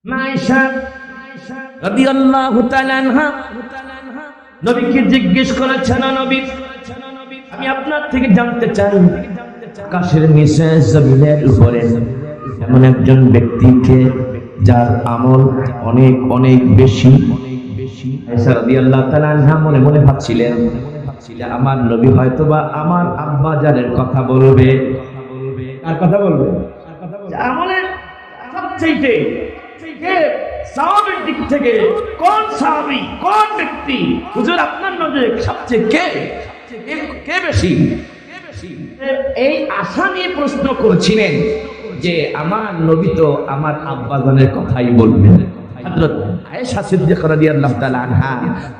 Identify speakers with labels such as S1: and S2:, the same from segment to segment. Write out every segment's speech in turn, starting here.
S1: আয়েশা রাদিয়াল্লাহু তাআলা আনহা নবীকে জিজ্ঞেস করেছেন, নবী আমি আপনার থেকে জানতে চাই আকাশের নিচে জমিনের উপরে এমন একজন ব্যক্তিকে যার আমল অনেক অনেক বেশি। আয়েশা রাদিয়াল্লাহু তাআলা আনহা মনে মনে ভাবছিলেন যে আমার নবী হয়তোবা আমার আব্বা জানের কথা বলবে। কার কথা বলবে? আমলের সবচেয়ে সাহাবীর দিক থেকে কোন সাহাবী, কোন ব্যক্তি হুজুর আপনার নজরে সবচেয়ে কে বেশি? এই আশা নিয়ে প্রশ্ন করছিলেন যে আমার নবী তো আমার আব্বাজানের কথাই বলবেন। হযরত আয়েশা সিদ্দিকা রাদিয়াল্লাহু তাআলা আনহা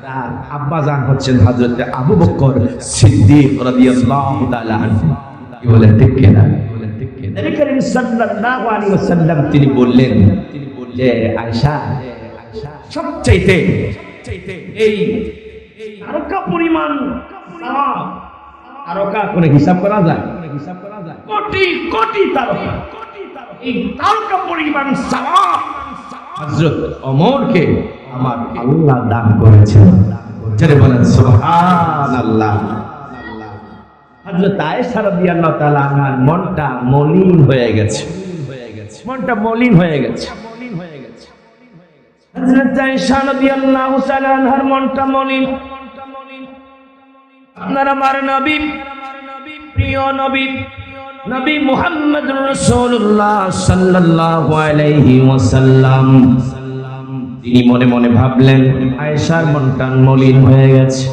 S1: তার আব্বাজান হচ্ছেন হযরত আবু বকর সিদ্দিক রাদিয়াল্লাহু তাআলা আনহু। কি বলেন ঠিক কিনা? নবী করিম সাল্লাল্লাহু আলাইহি ওয়াসাল্লাম তিনি বললেন যে আয়েশা সবচাইতে এই তারকা পরিমাণ সওয়াব, তারকা কোন হিসাব করা যায়? কোটি কোটি তারকা, এই তারকা পরিমাণ সওয়াব হযরত ওমরকে আমার আল্লাহ দান করেছেন। যারা বলেন সুবহানাল্লাহ। হযরত আয়েশা রাদিয়াল্লাহু তাআলা আনহার মনটা মলিন হয়ে গেছে, মনটা মলিন হয়ে গেছে। হযরত আয়েশা রাদিয়াল্লাহু তাআলা আনহার মনটা মলিন। আপনার আমার নবী, প্রিয় নবী, নবী মুহাম্মদুর রাসূলুল্লাহ সাল্লাল্লাহু আলাইহি ওয়াসাল্লাম তিনি মনে মনে ভাবলেন আয়েশার মনটা মলিন হয়ে গেছে।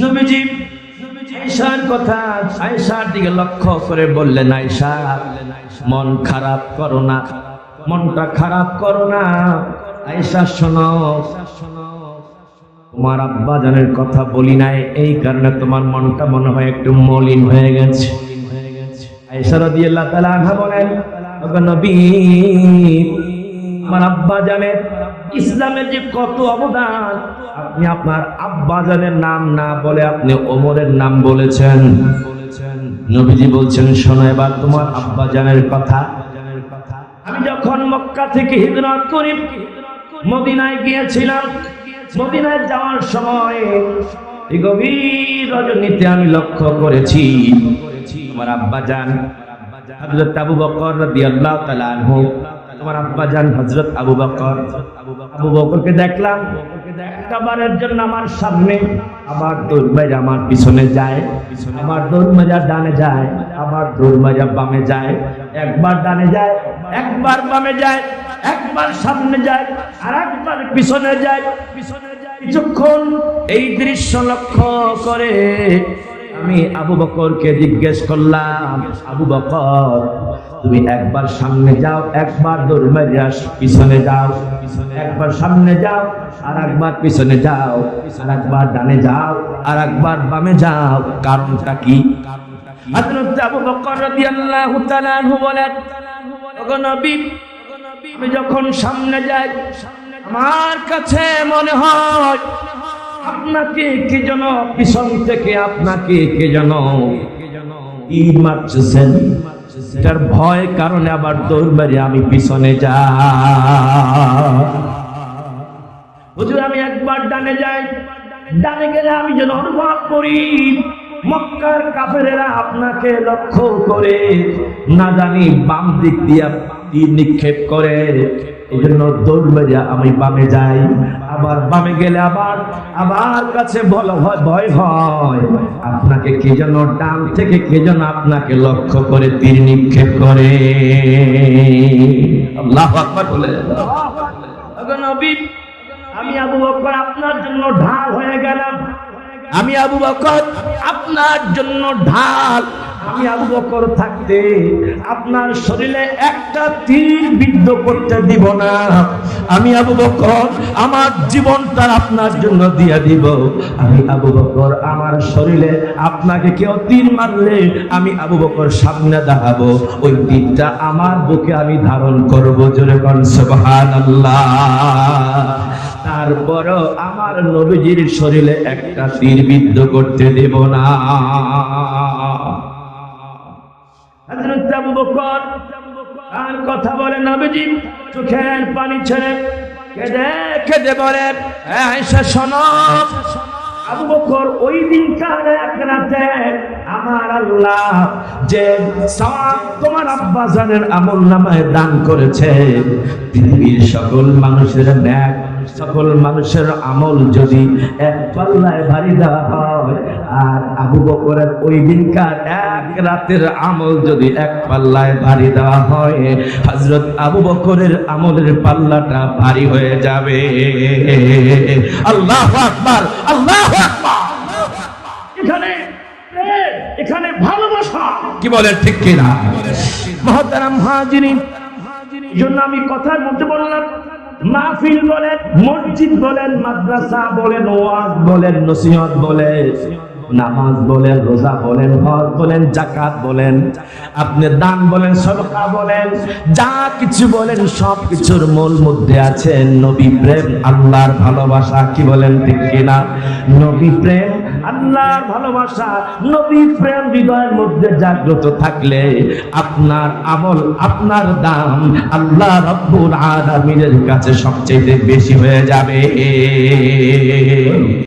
S1: নবীজি আয়েশার কথা, আয়েশার দিকে লক্ষ্য করে বললেন, আয়েশা মন খারাপ করো না, মনটা খারাপ করো না। আয়েশা শোনো, তোমার আব্বা জানের কথা বলি নাই, এই কারণে তোমার মনটা মনে হয় একটু মলিন হয়ে গেছে। আয়েশা রাদিয়াল্লাহু তাআলা আনহা বলেন, ওগো নবী আমার আব্বা জানের ইসলামের যে কত অবদান, আপনি আপনার আব্বা জানের নাম না বলে আপনি ওমরের নাম বলেছেন। নবীজি বলছেন, শোনো এবার তোমার আব্বা জানের কথা। আমি যখন মক্কা থেকে হিজরত করি মদিনায় গিয়েছিলাম, মদিনায় যাওয়ার সময় এই গভীর রজনীতে আমি লক্ষ্য করেছি আমার আব্বা জান হযরত আবু বকর রাদিয়াল্লাহু তাআলা আনহু, আমার আব্বা জান হযরত আবু বকরকে দেখলাম একবারের জন্য আমার সামনে, আবার দৌড় মেরে আমার পিছনে যায়, আবার দৌড় মেরে ডানে যায়, আবার দৌড় মেরে বামে যায়, একবার ডানে যায়, একবার বামে যায়, একবার সামনে যায় আর একবার পিছনে যায়। কিছুক্ষণ এই দৃশ্য লক্ষ্য করে আমি আবু বকরকে জিজ্ঞেস করলাম, আবু বকর তুমি একবার সামনে যাও, একবার দৌড় মেরে পিছনে যাও, একবার সামনে যাও আর একবার পিছনে যাও, আর একবার ডানে যাও আর একবার বামে যাও, কারণটা কি? হযরত আবু বকর রাদিয়াল্লাহু তাআলা আনহু বলেন, ওগো নবী আমি যখন সামনে যাই আমার কাছে মনে হয় আপনাকে কে যেন পিছন থেকে আপনাকে কে যেন তীর মারছেন, এটার ভয় কারণে আবার দৌড় মেরে আমি পিছনে যাই। হুজুর আমি একবার ডানে যাই, ডানে গেলে আমি যেন অনুভব করি মক্কার কাফেরেরা আপনাকে লক্ষ্য করে না জানি বাম দিক দিয়ে তীর নিক্ষেপ করে, এই জন্য দৌড় মেরে আমি বামে যাই। আবার বামে গেলে আবার কাছে ভয় হয় আপনাকে কে যেন ডান থেকে কে যেন আপনাকে লক্ষ্য করে তীর নিক্ষেপ করে। আল্লাহু আকবার বলে, ওগো নবী আমি আবু বকর আপনার জন্য ঢাল হয়ে গেলাম, আমি আবু বকর আপনার জন্য ঢাল। আমি আবু বকর থাকতে আপনার শরীরে একটা তীর বিদ্ধ করতে দিব না। আমি আবু বকর আমার জীবনটা আপনার জন্য দিয়ে দিব। আমি আবু বকর আমার শরীরে আপনাকে কেউ তীর মারলে আমি আবু বকর সামনে দাঁড়াবো, ওই তীরটা আমার বুকে আমি ধারণ করবো। জোরে কোন সুবহানাল্লাহ। তারপরও আমার নবীজির শরীরে একটা তীর বিদ্ধ করতে দেব না। হযরত আবু বকর আর কথা বলে নবীজি চোখের পানি ছেড়ে কেঁদে কেঁদে বলেন, আয়েশা শোনো, আবু বকর ওই দিনকার এক রাতে আমার আল্লাহ যে সওয়াব তোমার আব্বা জানের আমলনামায় দান করেছে, পৃথিবীর সকল মানুষের ন্যাক সকল মানুষের আমল যদি এক পাল্লায় ভারী দেওয়া হয়, আর আবু বকরের ওই দিনকার এক রাতের আমল যদি এক পাল্লায় ভারী দেওয়া হয়, হযরত আবু বকরের আমলের পাল্লাটা ভারী হয়ে যাবে। আল্লাহু আকবার, আল্লাহু আকবার। এখানে ভালোবাসা, কি বলেন ঠিক কিনা? মুহতারাম হাজিরিন, জন্য আমি কথার মধ্যে বললাম, মাহফিল বলেন, মসজিদ বলেন, মাদ্রাসা বলেন, ওয়াজ বলেন, নসিহত বলেন, নামাজ বলেন, রোজা বলেন, হজ বলেন, যাকাত বলেন, আপনি দান বলেন, সদকা বলেন, যা কিছু বলেন সব কিছুর মূল মধ্যে আছে নবী প্রেম, আল্লাহর ভালোবাসা। কি বলেন ঠিক কিনা? নবী প্রেম, আল্লাহর ভালোবাসা, নবী প্রেম হৃদয়ের মধ্যে জাগ্রত থাকলে আপনার আমল, আপনার দাম আল্লাহ রাব্বুল আলামিনের কাছে সবচেয়ে বেশি হয়ে যাবে।